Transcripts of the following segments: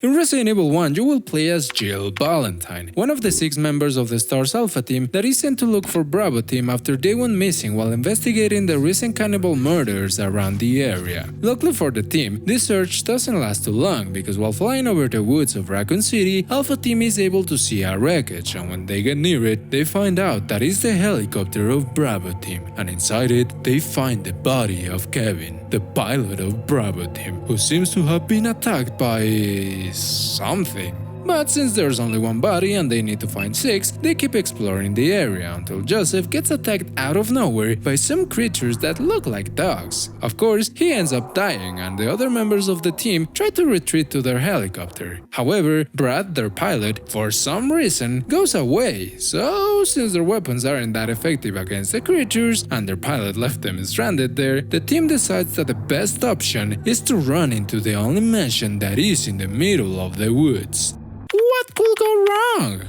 In Resident Evil 1, you will play as Jill Valentine, one of the 6 members of the STARS Alpha team that is sent to look for Bravo team after they went missing while investigating the recent cannibal murders around the area. Luckily for the team, this search doesn't last too long because while flying over the woods of Raccoon City, Alpha team is able to see a wreckage, and when they get near it, they find out that it's the helicopter of Bravo team, and inside it, they find the body of Kevin, the pilot of Bravo team, who seems to have been attacked by something. But since there's only one body and they need to find 6, they keep exploring the area until Joseph gets attacked out of nowhere by some creatures that look like dogs. Of course, he ends up dying and the other members of the team try to retreat to their helicopter. However, Brad, their pilot, for some reason goes away, so since their weapons aren't that effective against the creatures and their pilot left them stranded there, the team decides that the best option is to run into the only mansion that is in the middle of the woods. What could go wrong?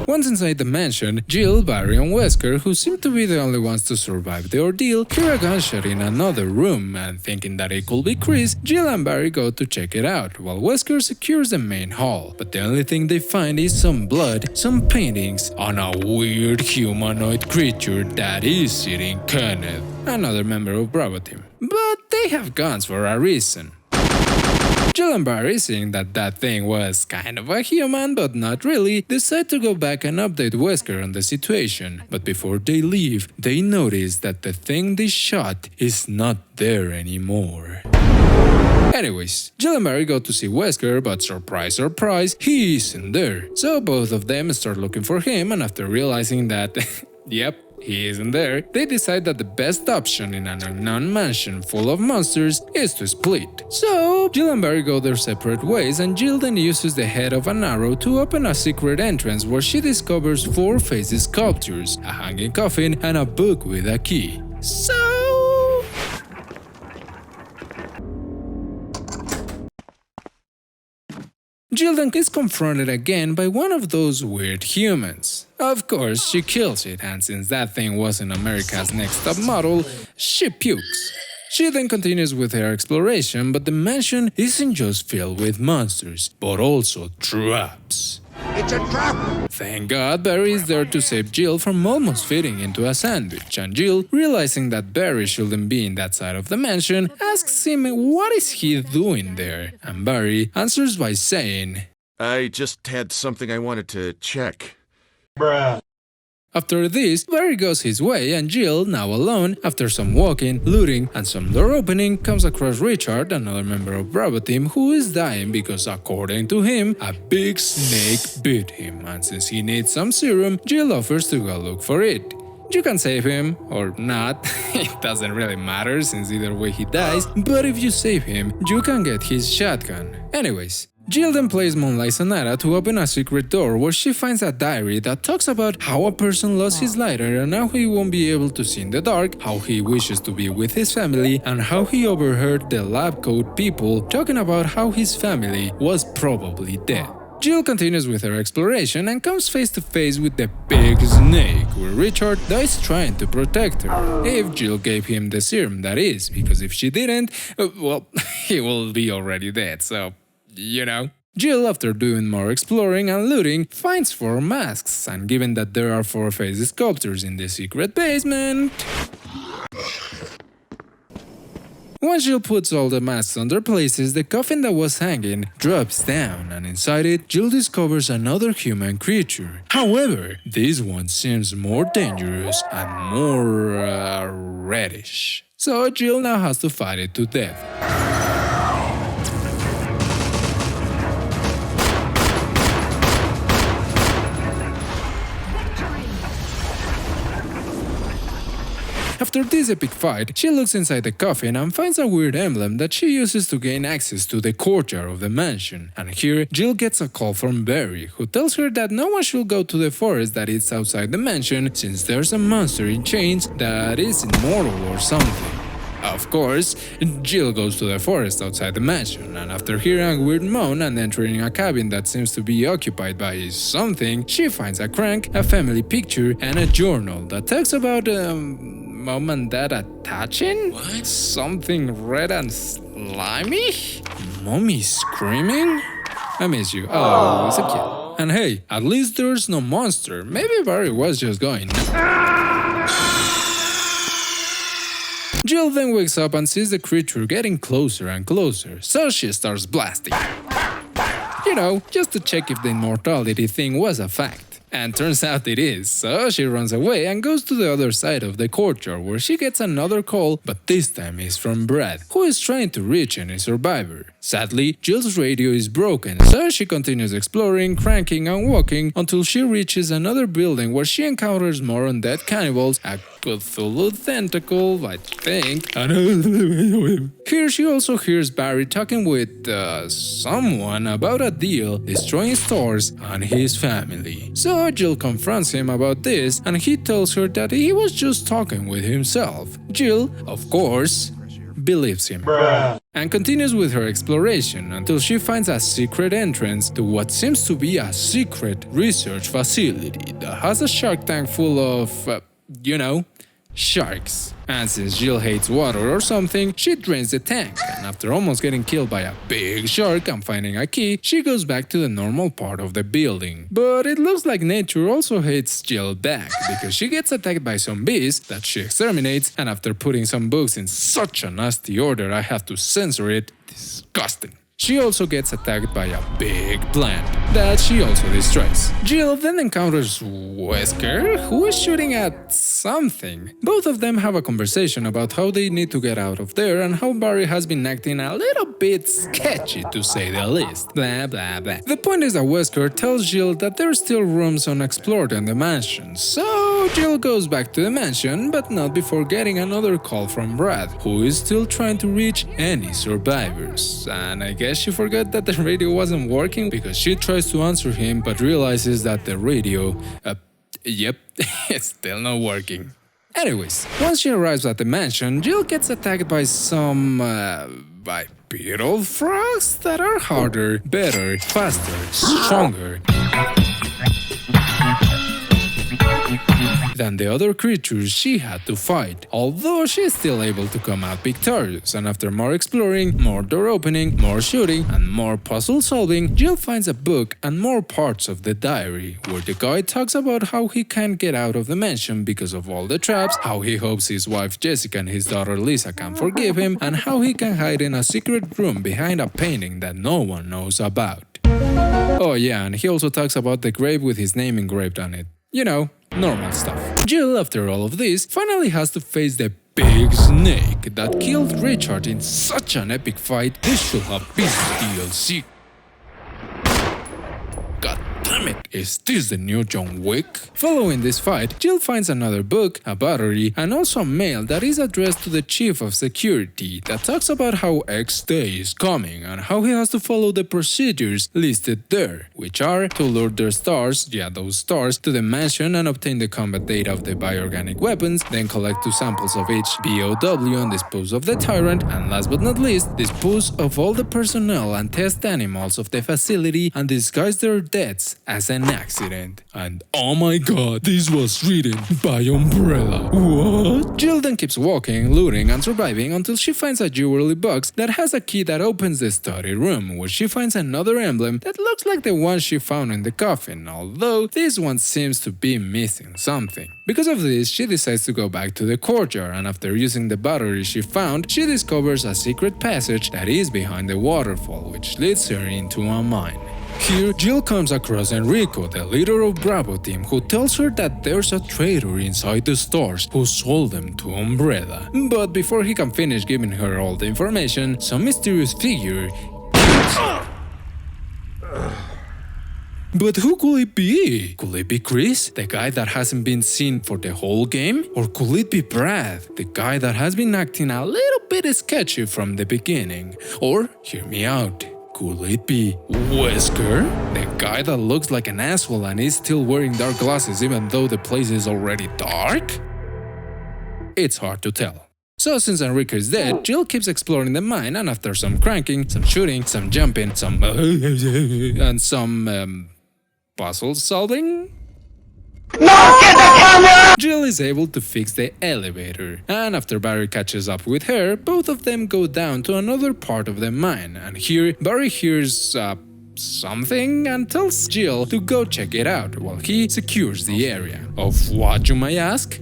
Once inside the mansion, Jill, Barry and Wesker, who seem to be the only ones to survive the ordeal, hear a gunshot in another room, and thinking that it could be Chris, Jill and Barry go to check it out, while Wesker secures the main hall. But the only thing they find is some blood, some paintings, and a weird humanoid creature that is eating Kenneth, another member of Bravo team. But they have guns for a reason. Jill and Barry, seeing that that thing was kind of a human but not really, decide to go back and update Wesker on the situation. But before they leave, they notice that the thing they shot is not there anymore. Anyways, Jill and Barry go to see Wesker, but surprise surprise, he isn't there. So both of them start looking for him, and after realizing that, yep, he isn't there, they decide that the best option in an unknown mansion full of monsters is to split. So, Jill and Barry go their separate ways, and Jill then uses the head of an arrow to open a secret entrance where she discovers 4 face sculptures, a hanging coffin, and a book with a key. So... Jill then is confronted again by one of those weird humans. Of course, she kills it, and since that thing wasn't America's Next Top Model, she pukes. She then continues with her exploration, but the mansion isn't just filled with monsters, but also traps. It's a trap! Thank God Barry is there to save Jill from almost fitting into a sandwich, and Jill, realizing that Barry shouldn't be in that side of the mansion, asks him what is he doing there, and Barry answers by saying, I just had something I wanted to check. Bruh. After this, Barry goes his way, and Jill, now alone, after some walking, looting, and some door opening, comes across Richard, another member of Bravo team, who is dying because, according to him, a big snake bit him, and since he needs some serum, Jill offers to go look for it. You can save him, or not, it doesn't really matter since either way he dies, but if you save him, you can get his shotgun. Anyways, Jill then plays Moonlight Sonata to open a secret door where she finds a diary that talks about how a person lost his lighter and how he won't be able to see in the dark, how he wishes to be with his family, and how he overheard the lab coat people talking about how his family was probably dead. Jill continues with her exploration and comes face to face with the big snake, where Richard dies trying to protect her. If Jill gave him the serum, that is, because if she didn't, well, he will be already dead, so... you know. Jill, after doing more exploring and looting, finds 4 masks, and given that there are 4 face sculptures in the secret basement... Once Jill puts all the masks on their places, the coffin that was hanging drops down, and inside it, Jill discovers another human creature. However, this one seems more dangerous and more reddish. So Jill now has to fight it to death. After this epic fight, she looks inside the coffin and finds a weird emblem that she uses to gain access to the courtyard of the mansion. And here, Jill gets a call from Barry, who tells her that no one should go to the forest that is outside the mansion since there's a monster in chains that is immortal or something. Of course, Jill goes to the forest outside the mansion, and after hearing a weird moan and entering a cabin that seems to be occupied by something, she finds a crank, a family picture, and a journal that talks about mom and dad attaching? What? Something red and slimy? Mommy's screaming? I miss you. Oh, it's a kid. And hey, at least there's no monster. Maybe Barry was just going. Jill then wakes up and sees the creature getting closer and closer, so she starts blasting. You know, just to check if the immortality thing was a fact. And turns out it is, so she runs away and goes to the other side of the courtyard where she gets another call, but this time is from Brad, who is trying to reach any survivor. Sadly, Jill's radio is broken, so she continues exploring, cranking and walking until she reaches another building where she encounters more undead cannibals, a Cthulhu tentacle, I think. Here she also hears Barry talking with someone about a deal destroying stores and his family. So Jill confronts him about this and he tells her that he was just talking with himself. Jill, of course, believes him. And continues with her exploration until she finds a secret entrance to what seems to be a secret research facility that has a shark tank full of, sharks. And since Jill hates water or something, she drains the tank, and after almost getting killed by a big shark and finding a key, she goes back to the normal part of the building. But it looks like nature also hates Jill back, because she gets attacked by some bees that she exterminates, and after putting some books in such a nasty order I have to censor it, disgusting. She also gets attacked by a big plant that she also destroys. Jill then encounters Wesker, who is shooting at something. Both of them have a conversation about how they need to get out of there and how Barry has been acting a little bit sketchy, to say the least. Blah blah blah. The point is that Wesker tells Jill that there are still rooms unexplored in the mansion, so Jill goes back to the mansion, but not before getting another call from Brad, who is still trying to reach any survivors. And I guess she forgot that the radio wasn't working because she tries to answer him but realizes that the radio, it's still not working. Anyways, once she arrives at the mansion, Jill gets attacked by some, bipedal frogs that are harder, better, faster, stronger than the other creatures she had to fight, although she's still able to come out victorious, and after more exploring, more door opening, more shooting, and more puzzle solving, Jill finds a book and more parts of the diary, where the guy talks about how he can't get out of the mansion because of all the traps, how he hopes his wife Jessica and his daughter Lisa can forgive him, and how he can hide in a secret room behind a painting that no one knows about. Oh yeah, and he also talks about the grave with his name engraved on it. You know, normal stuff. Jill, after all of this, finally has to face the big snake that killed Richard in such an epic fight. This should have been DLC. God damn it, is this the new John Wick? Following this fight, Jill finds another book, a battery, and also a mail that is addressed to the chief of security that talks about how X Day is coming and how he has to follow the procedures listed there, which are to lure their stars, those stars, to the mansion and obtain the combat data of the bioorganic weapons, then collect 2 samples of each BOW and dispose of the tyrant, and last but not least, dispose of all the personnel and test animals of the facility and disguise their deaths as an accident. And oh my god, this was written by Umbrella. What? Jill then keeps walking, looting and surviving until she finds a jewelry box that has a key that opens the study room, where she finds another emblem that looks like the one she found in the coffin, although this one seems to be missing something. Because of this, she decides to go back to the courtyard, and after using the battery she found, she discovers a secret passage that is behind the waterfall, which leads her into a mine. Here, Jill comes across Enrico, the leader of Bravo team, who tells her that there's a traitor inside the stars who sold them to Umbrella. But before he can finish giving her all the information, some mysterious figure kills her. But who could it be? Could it be Chris, the guy that hasn't been seen for the whole game? Or could it be Brad, the guy that has been acting a little bit sketchy from the beginning? Or, hear me out, could it be Wesker, the guy that looks like an asshole and is still wearing dark glasses even though the place is already dark? It's hard to tell. So since Enrico is dead, Jill keeps exploring the mine, and after some cranking, some shooting, some jumping, and some puzzle solving? No, get the camera! Jill is able to fix the elevator, and after Barry catches up with her, both of them go down to another part of the mine, and here Barry hears something and tells Jill to go check it out while he secures the area. Of what, you may ask?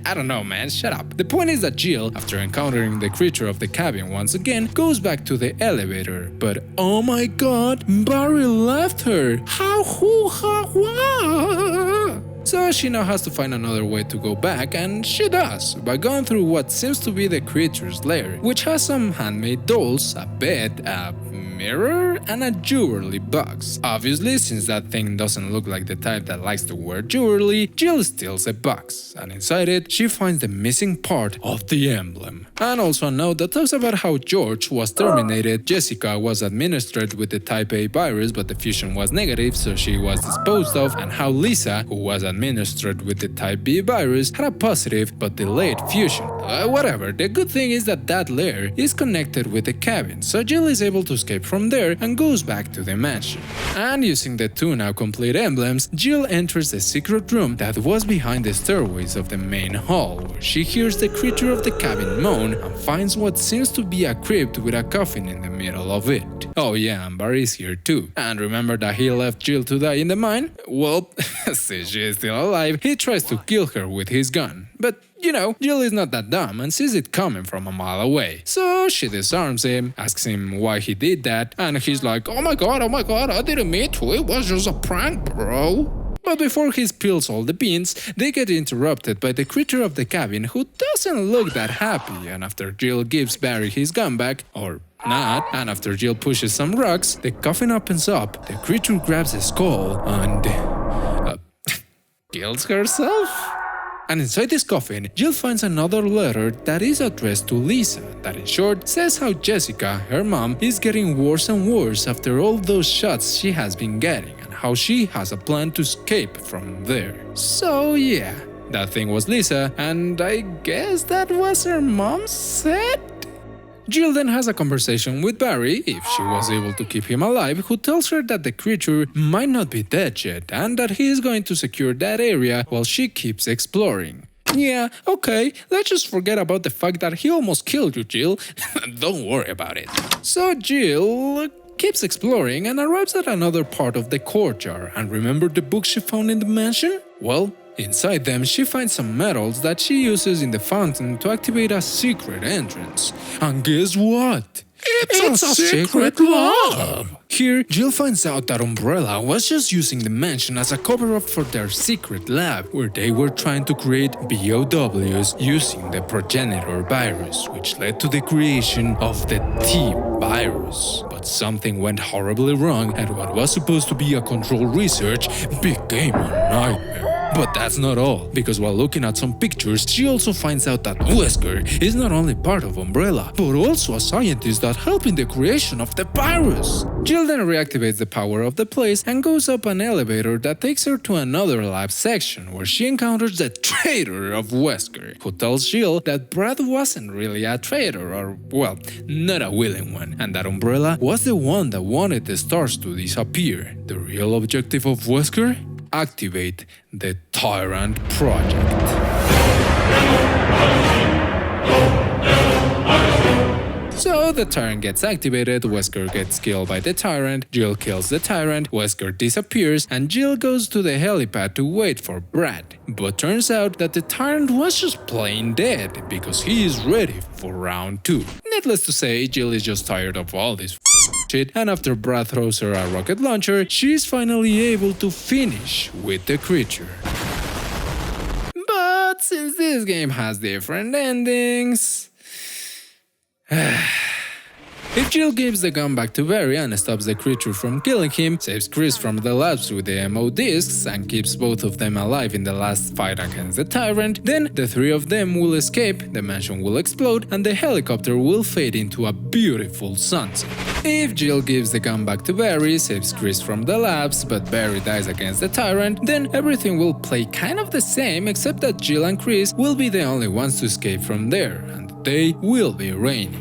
I don't know, man, shut up. The point is that Jill, after encountering the creature of the cabin once again, goes back to the elevator. But oh my god, Barry left her! How, who, ha, wha? So she now has to find another way to go back, and she does, by going through what seems to be the creature's lair, which has some handmade dolls, a bed, a mirror, and a jewelry box. Obviously, since that thing doesn't look like the type that likes to wear jewelry, Jill steals a box, and inside it, she finds the missing part of the emblem. And also a note that talks about how George was terminated, Jessica was administered with the type A virus, but the fusion was negative, so she was disposed of, and how Lisa, who was administered with the type B virus, had a positive but delayed fusion. Whatever, the good thing is that that lair is connected with the cabin, so Jill is able to escape from there and goes back to the mansion. And using the two now complete emblems, Jill enters the secret room that was behind the stairways of the main hall, where she hears the creature of the cabin moan and finds what seems to be a crypt with a coffin in the middle of it. Oh yeah, and Barry's here too. And remember that he left Jill to die in the mine? Well, since she is still alive, he tries to kill her with his gun. But you know, Jill is not that dumb and sees it coming from a mile away. So she disarms him, asks him why he did that, and he's like, oh my god, I didn't mean to, it was just a prank, bro. But before he spills all the beans, they get interrupted by the creature of the cabin who doesn't look that happy, and after Jill gives Barry his gun back, or not, and after Jill pushes some rocks, the coffin opens up, the creature grabs a skull and kills herself? And inside this coffin, Jill finds another letter that is addressed to Lisa, that in short says how Jessica, her mom, is getting worse and worse after all those shots she has been getting, and how she has a plan to escape from there. So yeah, that thing was Lisa, and I guess that was her mom's set? Jill then has a conversation with Barry, if she was able to keep him alive, who tells her that the creature might not be dead yet and that he is going to secure that area while she keeps exploring. Yeah, okay, let's just forget about the fact that he almost killed you, Jill. Don't worry about it. So Jill keeps exploring and arrives at another part of the courtyard, and remember the books she found in the mansion? Well, inside them, she finds some medals that she uses in the fountain to activate a secret entrance. And guess what? It's a secret lab! Here, Jill finds out that Umbrella was just using the mansion as a cover-up for their secret lab, where they were trying to create BOWs using the progenitor virus, which led to the creation of the T virus. But something went horribly wrong, and what was supposed to be a controlled research became a nightmare. But that's not all, because while looking at some pictures, she also finds out that Wesker is not only part of Umbrella, but also a scientist that helped in the creation of the virus. Jill then reactivates the power of the place and goes up an elevator that takes her to another lab section, where she encounters the traitor of Wesker, who tells Jill that Brad wasn't really a traitor, or, well, not a willing one, and that Umbrella was the one that wanted the stars to disappear. The real objective of Wesker? Activate the Tyrant Project. So the Tyrant gets activated, Wesker gets killed by the Tyrant, Jill kills the Tyrant, Wesker disappears, and Jill goes to the helipad to wait for Brad. But turns out that the Tyrant was just plain dead, because he is ready for round 2. Needless to say, Jill is just tired of all this shit, and after Brad throws her a rocket launcher, she is finally able to finish with the creature. But since this game has different endings... If Jill gives the gun back to Barry and stops the creature from killing him, saves Chris from the labs with the MO discs, and keeps both of them alive in the last fight against the Tyrant, then the three of them will escape, the mansion will explode, and the helicopter will fade into a beautiful sunset. If Jill gives the gun back to Barry, saves Chris from the labs, but Barry dies against the Tyrant, then everything will play kind of the same, except that Jill and Chris will be the only ones to escape from there, and the day will be rainy.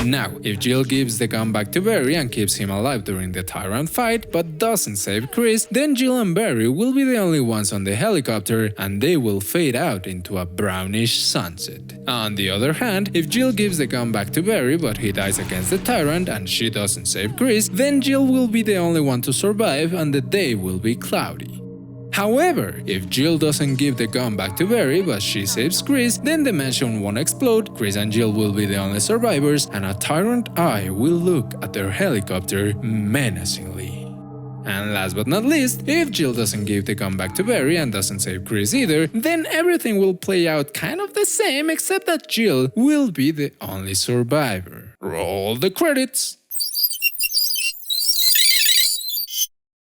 Now, if Jill gives the gun back to Barry and keeps him alive during the Tyrant fight, but doesn't save Chris, then Jill and Barry will be the only ones on the helicopter and they will fade out into a brownish sunset. On the other hand, if Jill gives the gun back to Barry but he dies against the Tyrant and she doesn't save Chris, then Jill will be the only one to survive and the day will be cloudy. However, if Jill doesn't give the gun back to Barry but she saves Chris, then the mansion won't explode, Chris and Jill will be the only survivors, and a Tyrant eye will look at their helicopter menacingly. And last but not least, if Jill doesn't give the gun back to Barry and doesn't save Chris either, then everything will play out kind of the same except that Jill will be the only survivor. Roll the credits!